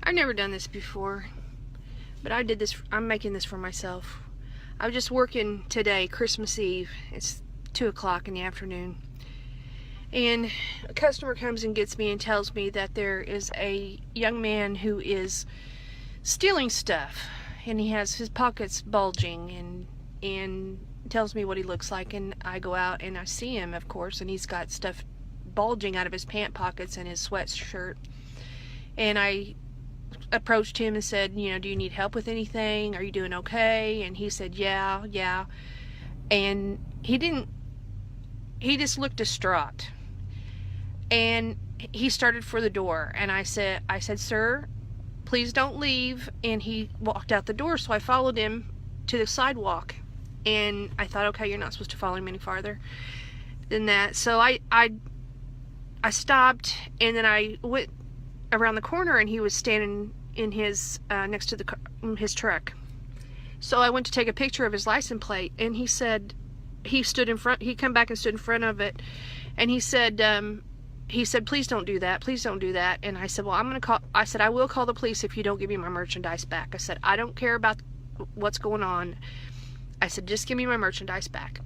I've never done this before, but I did this. I'm making this for myself. I was just working today, Christmas Eve. It's 2 o'clock in the afternoon. And a customer comes and gets me and tells me that there is a young man who is stealing stuff. And he has his pockets bulging and tells me what he looks like. And I go out and I see him, of course, and he's got stuff bulging out of his pant pockets and his sweatshirt. And I approached him and said, you know, do you need help with anything? Are you doing okay? And he said, yeah. And he just looked distraught. And he started for the door. And I said, sir, please don't leave. And he walked out the door. So I followed him to the sidewalk. And I thought, okay, you're not supposed to follow him any farther than that. So I stopped, and then I went around the corner, and he was standing in his next to his truck. So I went to take a picture of his license plate, and he said he stood in front. He come back and stood in front of it, and he said, please don't do that. Please don't do that. And I said, well, I said, I will call the police if you don't give me my merchandise back. I said, I don't care about what's going on. I said, just give me my merchandise back.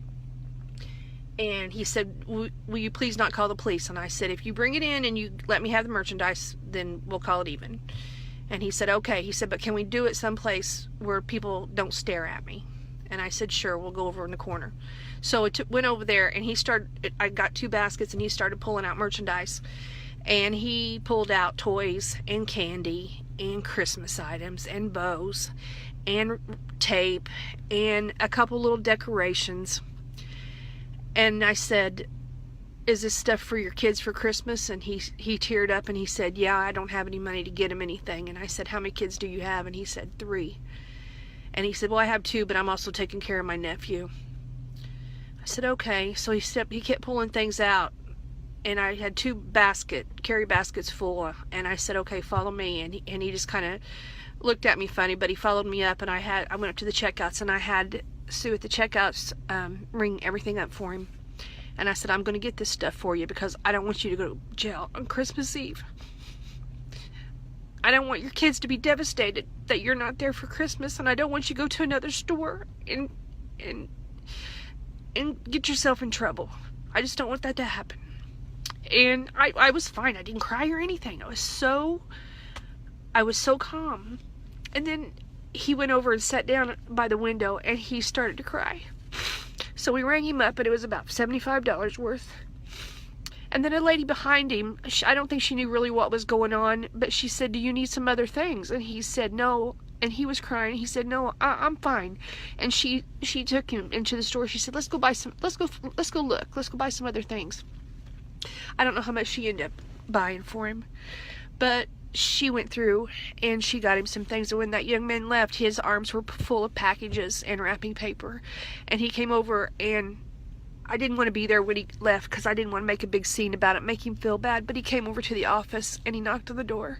And he said, will you please not call the police? And I said, if you bring it in and you let me have the merchandise, then we'll call it even. And he said, okay. He said, but can we do it someplace where people don't stare at me? And I said, sure, we'll go over in the corner. So it went over there, and I got 2 baskets, and he started pulling out merchandise. And he pulled out toys and candy and Christmas items and bows and tape and a couple little decorations. And I said, is this stuff for your kids for Christmas? And he teared up and he said, yeah, I don't have any money to get them anything. And I said, how many kids do you have? And he said, 3. And he said, well, I have 2, but I'm also taking care of my nephew. I said, okay. So he kept pulling things out, and I had 2 carry baskets full. And I said, okay, follow me. And he just kind of looked at me funny, but he followed me up, and I went up to the checkouts, and I had Sue at the checkouts ring everything up for him. And I said, I'm going to get this stuff for you because I don't want you to go to jail on Christmas Eve. I don't want your kids to be devastated that you're not there for Christmas, and I don't want you to go to another store and get yourself in trouble. I just don't want that to happen. And I was fine. I didn't cry or anything. I was so calm. And then he went over and sat down by the window, and he started to cry. So we rang him up, and it was about $75 worth. And then a lady behind him, I don't think she knew really what was going on, but she said, do you need some other things? And he said, no. And he was crying. He said, no, I'm fine. And she took him into the store. She said, let's go buy some, let's go look. Let's go buy some other things. I don't know how much she ended up buying for him, but she went through and she got him some things. And when that young man left, his arms were full of packages and wrapping paper. And he came over, and I didn't want to be there when he left because I didn't want to make a big scene about it, make him feel bad. But he came over to the office, and he knocked on the door,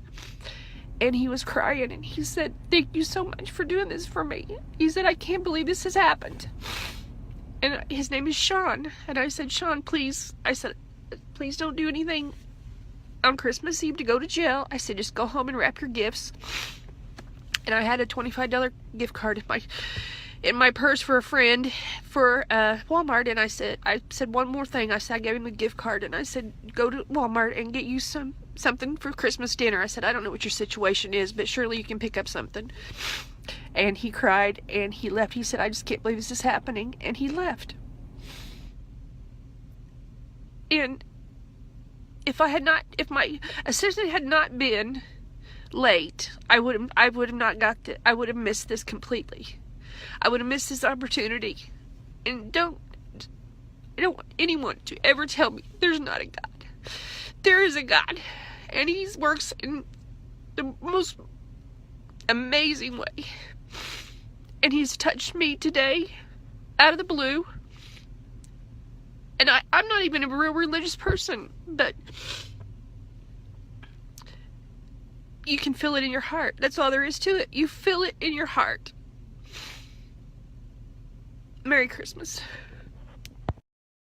and he was crying, and he said, thank you so much for doing this for me. He said, I can't believe this has happened. And his name is Sean. And I said, Sean, please. I said, please don't do anything on Christmas Eve to go to jail. I said, just go home and wrap your gifts. And I had a $25 gift card in my purse for a friend for Walmart. And I said one more thing. I said, I gave him a gift card, and I said, go to Walmart and get you something for Christmas dinner. I said, I don't know what your situation is, but surely you can pick up something. And he cried, and he left. He said, I just can't believe this is happening. And he left. And if my assistant had not been late, I would have missed this completely. I would have missed this opportunity. And I don't want anyone to ever tell me there's not a God. There is a God, and He works in the most amazing way. And He's touched me today out of the blue. And I'm not even a real religious person, but you can feel it in your heart. That's all there is to it. You feel it in your heart. Merry Christmas.